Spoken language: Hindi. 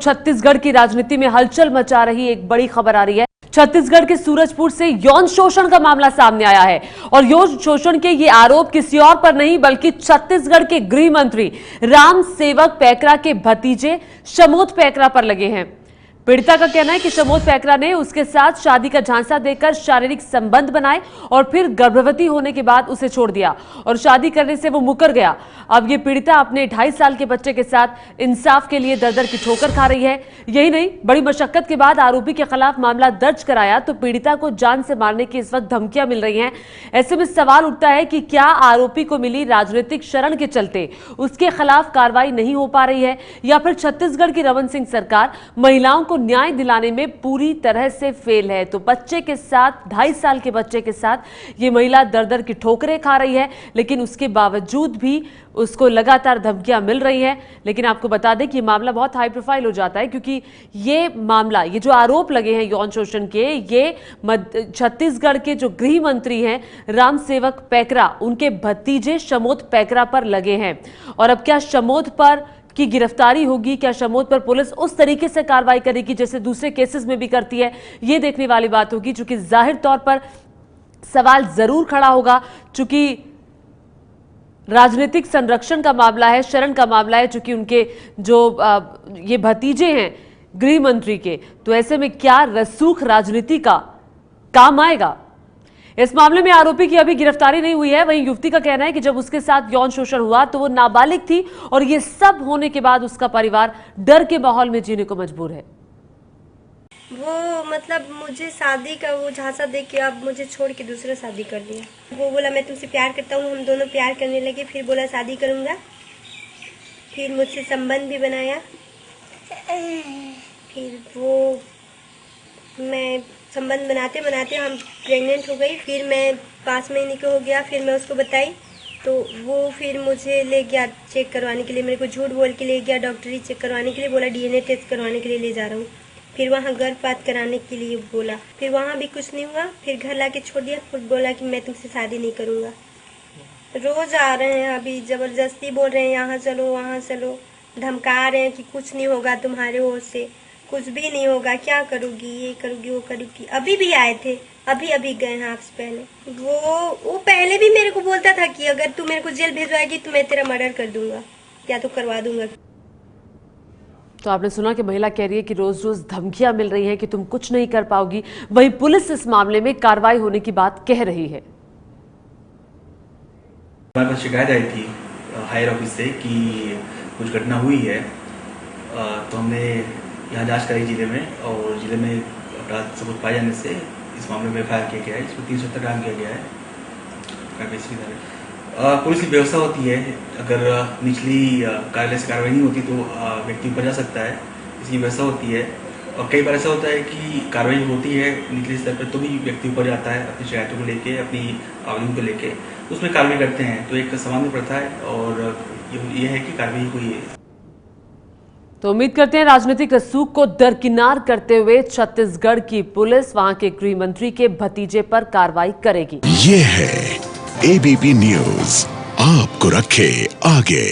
छत्तीसगढ़ की राजनीति में हलचल मचा रही एक बड़ी खबर आ रही है। छत्तीसगढ़ के सूरजपुर से यौन शोषण का मामला सामने आया है और यौन शोषण के ये आरोप किसी और पर नहीं बल्कि छत्तीसगढ़ के गृह मंत्री राम सेवक पैकरा के भतीजे शमोद पैकरा पर लगे हैं। पीड़िता का कहना है कि शमोद पैकरा ने उसके साथ शादी का झांसा देकर शारीरिक संबंध बनाए और फिर गर्भवती होने के बाद उसे छोड़ दिया और शादी करने से वो मुकर गया। अब ये पीड़िता अपने 2.5 साल के बच्चे के साथ इंसाफ के लिए दर-दर की ठोकर खा रही है। यही नहीं, बड़ी मशक्कत के बाद आरोपी के खिलाफ मामला दर्ज कराया तो पीड़िता को जान से मारने की इस वक्त धमकियां मिल रही हैं। ऐसे में सवाल उठता है कि क्या आरोपी को मिली राजनीतिक शरण के चलते उसके खिलाफ कार्रवाई नहीं हो पा रही है या फिर छत्तीसगढ़ की रमन सिंह सरकार महिलाओं को न्याय दिलाने में पूरी तरह से फेल है। तो बच्चे के साथ 2.5 साल के बच्चे के साथ ये महिला दर-दर की ठोकरें खा रही है, लेकिन उसके बावजूद भी उसको लगातार धमकियां मिल रही हैं। लेकिन आपको बता दें कि ये मामला बहुत हाई प्रोफाइल हो जाता है क्योंकि ये मामला, ये जो आरोप लगे हैं यौन शोषण के, ये छत्तीसगढ़ के जो गृह मंत्री हैं राम सेवक पैकरा, उनके भतीजे शमोद पैकरा पर लगे हैं। और अब क्या शमोद पर की गिरफ्तारी होगी, क्या शमोद पर पुलिस उस तरीके से कार्रवाई करेगी जैसे दूसरे केसेस में भी करती है, ये देखने वाली बात होगी। चूंकि जाहिर तौर पर सवाल जरूर खड़ा होगा, चूंकि राजनीतिक संरक्षण का मामला है, शरण का मामला है, चूंकि उनके जो ये भतीजे हैं गृह मंत्री के, तो ऐसे में क्या रसूख राजनीति का काम आएगा। इस मामले में आरोपी की अभी गिरफ्तारी नहीं हुई है। वहीं युवती का कहना है कि जब उसके साथ यौन शोषण हुआ तो वो नाबालिग थी और ये सब होने के बाद उसका परिवार डर के माहौल में जीने को मजबूर है। वो मतलब मुझे शादी का वो झांसा दे के अब मुझे छोड़ के दूसरा शादी कर दिया। वो बोला मैं तुमसे प्यार करता हूँ, हम दोनों प्यार करने लगे। फिर बोला शादी करूँगा, फिर मुझसे संबंध भी बनाया। फिर वो मैं संबंध बनाते बनाते हम प्रेग्नेंट हो गई। फिर मैं 5 महीने का हो गया। फिर मैं उसको बताई तो वो फिर मुझे ले गया चेक करवाने के लिए। मेरे को झूठ बोल के ले गया डॉक्टरी चेक करवाने के लिए, बोला डीएनए टेस्ट करवाने के लिए ले जा रहा हूँ। फिर वहाँ गर्भपात कराने के लिए बोला, फिर वहाँ भी कुछ नहीं हुआ। फिर घर ला के छोड़ दिया। फिर बोला कि मैं तुमसे शादी नहीं करूँगा। रोज आ रहे हैं, अभी ज़बरदस्ती बोल रहे हैं यहाँ चलो वहाँ चलो, धमका रहे हैं कि कुछ नहीं होगा तुम्हारे ओर से, कुछ भी नहीं होगा, क्या करूँगी, ये करूँगी वो करूँगी। अभी भी आए थे, अभी गए हैं आपसे पहले। वो पहले भी मेरे को बोलता था कि अगर तू मेरे को जेल भेजवाएगी तो मैं तेरा मर्डर कर दूंगा या तो करवा दूंगा। तो आपने सुना कि महिला कह रही है कि रोज रोज धमकियां मिल रही हैं कि तुम कुछ नहीं कर पाओगी। वहीं पुलिस इस मामले में कार्रवाई होने की बात कह रही है। हमारे पास शिकायत आई थी हायर ऑफिस से कि कुछ घटना हुई है, तो हमने यहाँ जांच कराई जिले में, और जिले में अपराध सबूत पाए जाने से इस मामले में एफआईआर किया गया है। इसमें 370 डाल किया गया है। पुलिस की व्यवस्था होती है, अगर निचली कार्यालय से कार्रवाई नहीं होती तो व्यक्ति ऊपर जा सकता है, इसकी व्यवस्था होती है। और कई बार ऐसा होता है कि कार्रवाई होती है निचले स्तर पर तो भी व्यक्ति ऊपर जाता है अपनी शिकायतों को लेके, अपनी आवेदन को लेके, उसमें कार्रवाई करते हैं। तो एक सामान्य प्रथा है और यह है कि कार्रवाई हुई है। तो उम्मीद करते हैं राजनीतिक रसूख को दरकिनार करते हुए छत्तीसगढ़ की पुलिस वहां के गृह मंत्री के भतीजे पर कार्रवाई करेगी। ये है एबीपी न्यूज, आपको रखे आगे।